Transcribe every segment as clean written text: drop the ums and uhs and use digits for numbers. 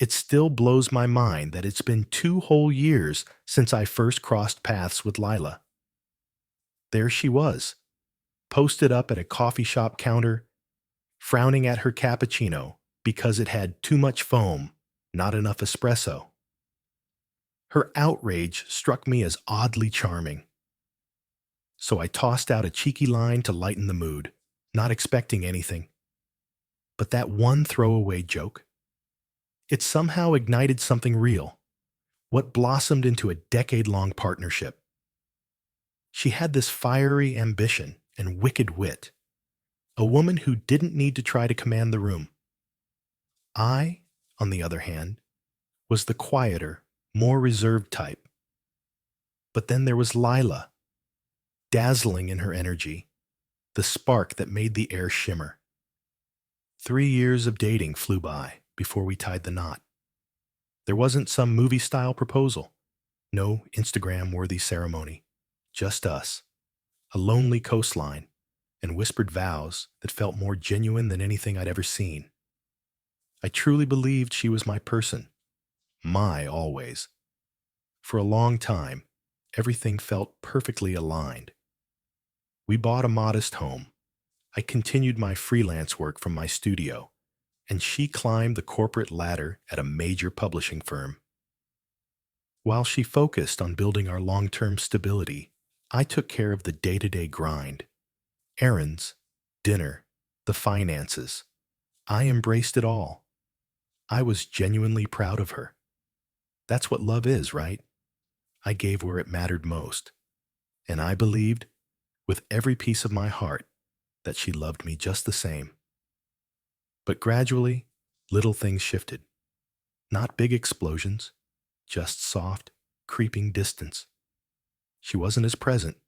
It still blows my mind that it's been 2 whole years since I first crossed paths with Lila. There she was, posted up at a coffee shop counter, frowning at her cappuccino because it had too much foam, not enough espresso. Her outrage struck me as oddly charming. So I tossed out a cheeky line to lighten the mood, not expecting anything. But that one throwaway joke, it somehow ignited something real, what blossomed into a decade-long partnership. She had this fiery ambition and wicked wit, a woman who didn't need to try to command the room. I, on the other hand, was the quieter, more reserved type. But then there was Lila, dazzling in her energy, the spark that made the air shimmer. 3 years of dating flew by before we tied the knot. There wasn't some movie-style proposal, no Instagram-worthy ceremony, just us, a lonely coastline, and whispered vows that felt more genuine than anything I'd ever seen. I truly believed she was my person, my always. For a long time, everything felt perfectly aligned. We bought a modest home. I continued my freelance work from my studio, and she climbed the corporate ladder at a major publishing firm. While she focused on building our long-term stability, I took care of the day-to-day grind. Errands, dinner, the finances. I embraced it all. I was genuinely proud of her. That's what love is, right? I gave where it mattered most. And I believed, with every piece of my heart, that she loved me just the same. But gradually, little things shifted. Not big explosions, just soft, creeping distance. She wasn't as present,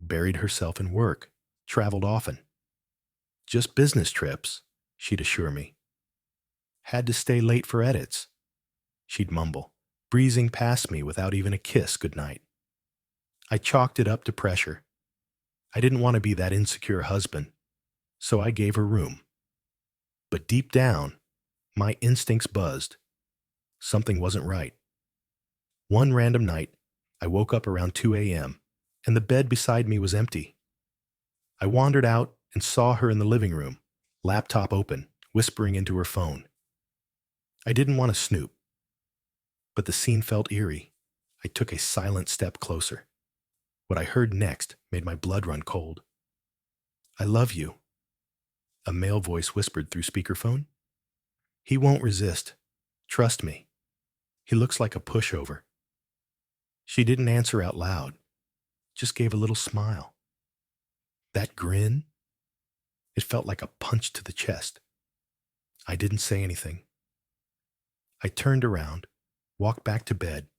buried herself in work, traveled often. Just business trips, she'd assure me. Had to stay late for edits, she'd mumble, breezing past me without even a kiss goodnight. I chalked it up to pressure. I didn't want to be that insecure husband, so I gave her room. But deep down, my instincts buzzed. Something wasn't right. One random night, I woke up around 2 a.m., and the bed beside me was empty. I wandered out and saw her in the living room, laptop open, whispering into her phone. I didn't want to snoop, but the scene felt eerie. I took a silent step closer. What I heard next made my blood run cold. "I love you," a male voice whispered through speakerphone. "He won't resist. Trust me. He looks like a pushover." She didn't answer out loud, just gave a little smile. That grin, it felt like a punch to the chest. I didn't say anything. I turned around, walked back to bed,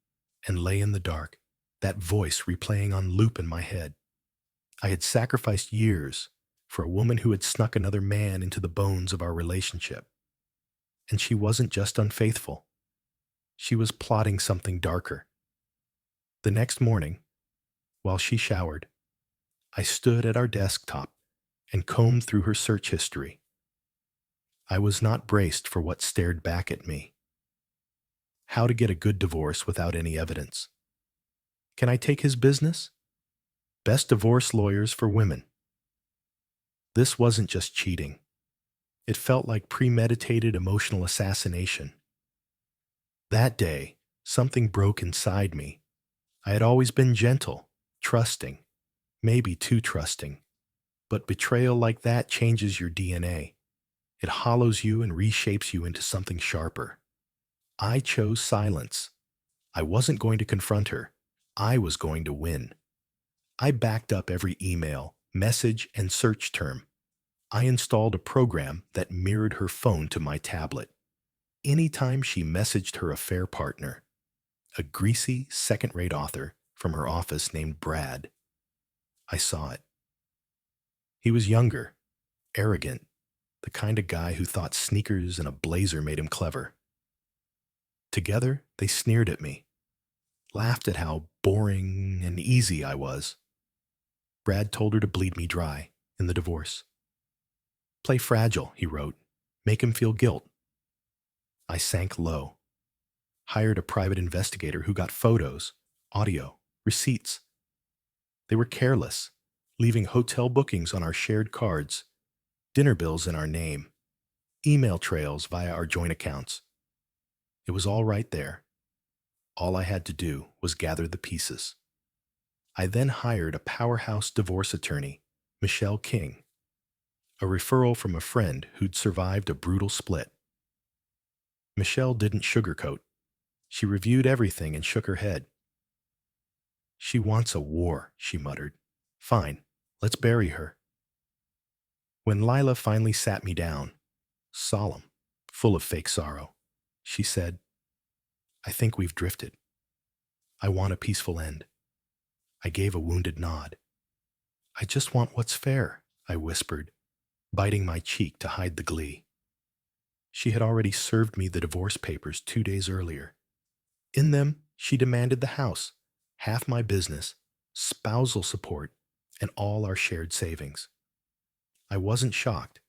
and lay in the dark, that voice replaying on loop in my head. I had sacrificed years for a woman who had snuck another man into the bones of our relationship. And she wasn't just unfaithful. She was plotting something darker. The next morning, while she showered, I stood at our desktop and combed through her search history. I was not braced for what stared back at me. How to get a good divorce without any evidence. Can I take his business? Best divorce lawyers for women. This wasn't just cheating. It felt like premeditated emotional assassination. That day, something broke inside me. I had always been gentle, trusting, maybe too trusting. But betrayal like that changes your DNA. It hollows you and reshapes you into something sharper. I chose silence. I wasn't going to confront her. I was going to win. I backed up every email, message, and search term. I installed a program that mirrored her phone to my tablet. Anytime she messaged her affair partner, a greasy, second-rate author from her office named Brad, I saw it. He was younger, arrogant, the kind of guy who thought sneakers and a blazer made him clever. Together, they sneered at me, laughed at how boring and easy I was. Brad told her to bleed me dry in the divorce. "Play fragile," he wrote. "Make him feel guilt." I sank low, hired a private investigator who got photos, audio, receipts. They were careless, leaving hotel bookings on our shared cards, dinner bills in our name, email trails via our joint accounts. It was all right there. All I had to do was gather the pieces. I then hired a powerhouse divorce attorney, Michelle King, a referral from a friend who'd survived a brutal split. Michelle didn't sugarcoat. She reviewed everything and shook her head. "She wants a war," she muttered. "Fine, let's bury her." When Lila finally sat me down, solemn, full of fake sorrow, she said, "I think we've drifted. I want a peaceful end." I gave a wounded nod. "I just want what's fair," I whispered, biting my cheek to hide the glee. She had already served me the divorce papers 2 days earlier. In them, she demanded the house, half my business, spousal support, and all our shared savings. I wasn't shocked.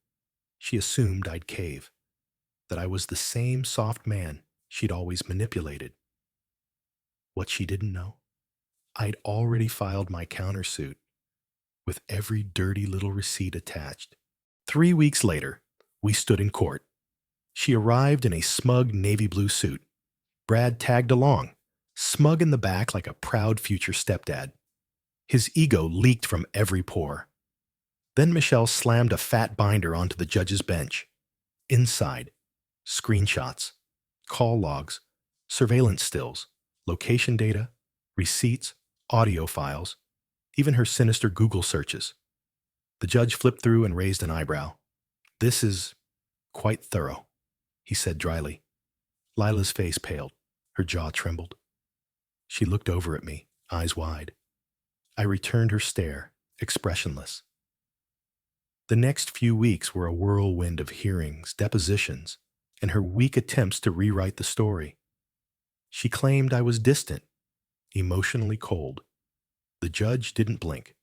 She assumed I'd cave, that I was the same soft man she'd always manipulated. What she didn't know, I'd already filed my countersuit, with every dirty little receipt attached. 3 weeks later, we stood in court. She arrived in a smug navy blue suit. Brad tagged along, smug in the back like a proud future stepdad. His ego leaked from every pore. Then Michelle slammed a fat binder onto the judge's bench. Inside, screenshots, call logs, surveillance stills, location data, receipts, audio files, even her sinister Google searches. The judge flipped through and raised an eyebrow. "This is quite thorough," he said dryly. Lila's face paled. Her jaw trembled. She looked over at me, eyes wide. I returned her stare, expressionless. The next few weeks were a whirlwind of hearings, depositions, and her weak attempts to rewrite the story. She claimed I was distant, emotionally cold. The judge didn't blink.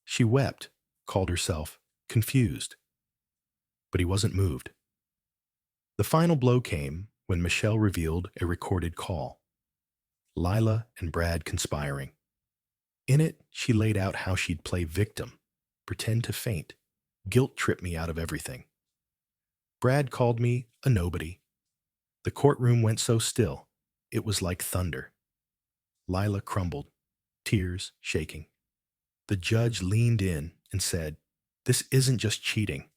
She wept, called herself confused. But he wasn't moved. The final blow came when Michelle revealed a recorded call. Lila and Brad conspiring. In it, she laid out how she'd play victim, pretend to faint, guilt trip me out of everything. Brad called me a nobody. The courtroom went so still, it was like thunder. Lila crumbled, tears shaking. The judge leaned in and said, "This isn't just cheating.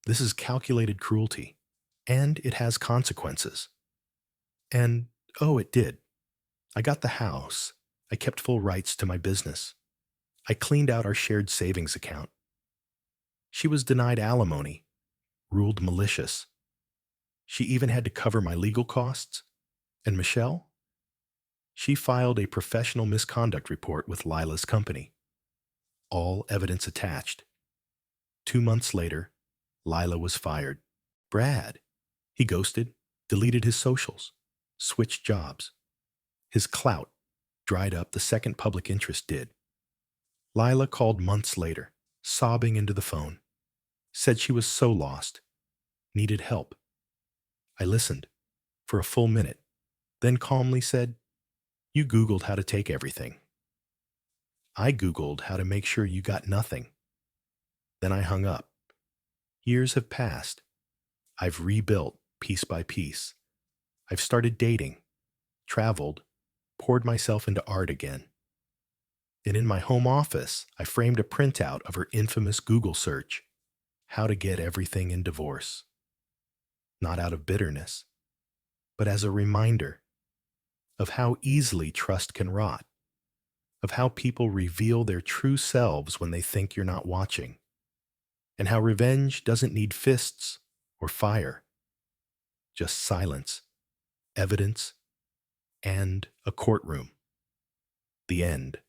This is calculated cruelty, and it has consequences." And, oh, it did. I got the house. I kept full rights to my business. I cleaned out our shared savings account. She was denied alimony, ruled malicious. She even had to cover my legal costs. And Michelle? She filed a professional misconduct report with Lila's company. All evidence attached. 2 months later, Lila was fired. Brad, he ghosted, deleted his socials, switched jobs. His clout dried up the second public interest did. Lila called months later, sobbing into the phone. Said she was so lost, needed help. I listened for a full minute, then calmly said, "You Googled how to take everything. I Googled how to make sure you got nothing." Then I hung up. Years have passed. I've rebuilt piece by piece. I've started dating, traveled, poured myself into art again. And in my home office, I framed a printout of her infamous Google search, "How to get everything in divorce." Not out of bitterness, but as a reminder of how easily trust can rot, of how people reveal their true selves when they think you're not watching, and how revenge doesn't need fists or fire, just silence, evidence, and a courtroom. The end.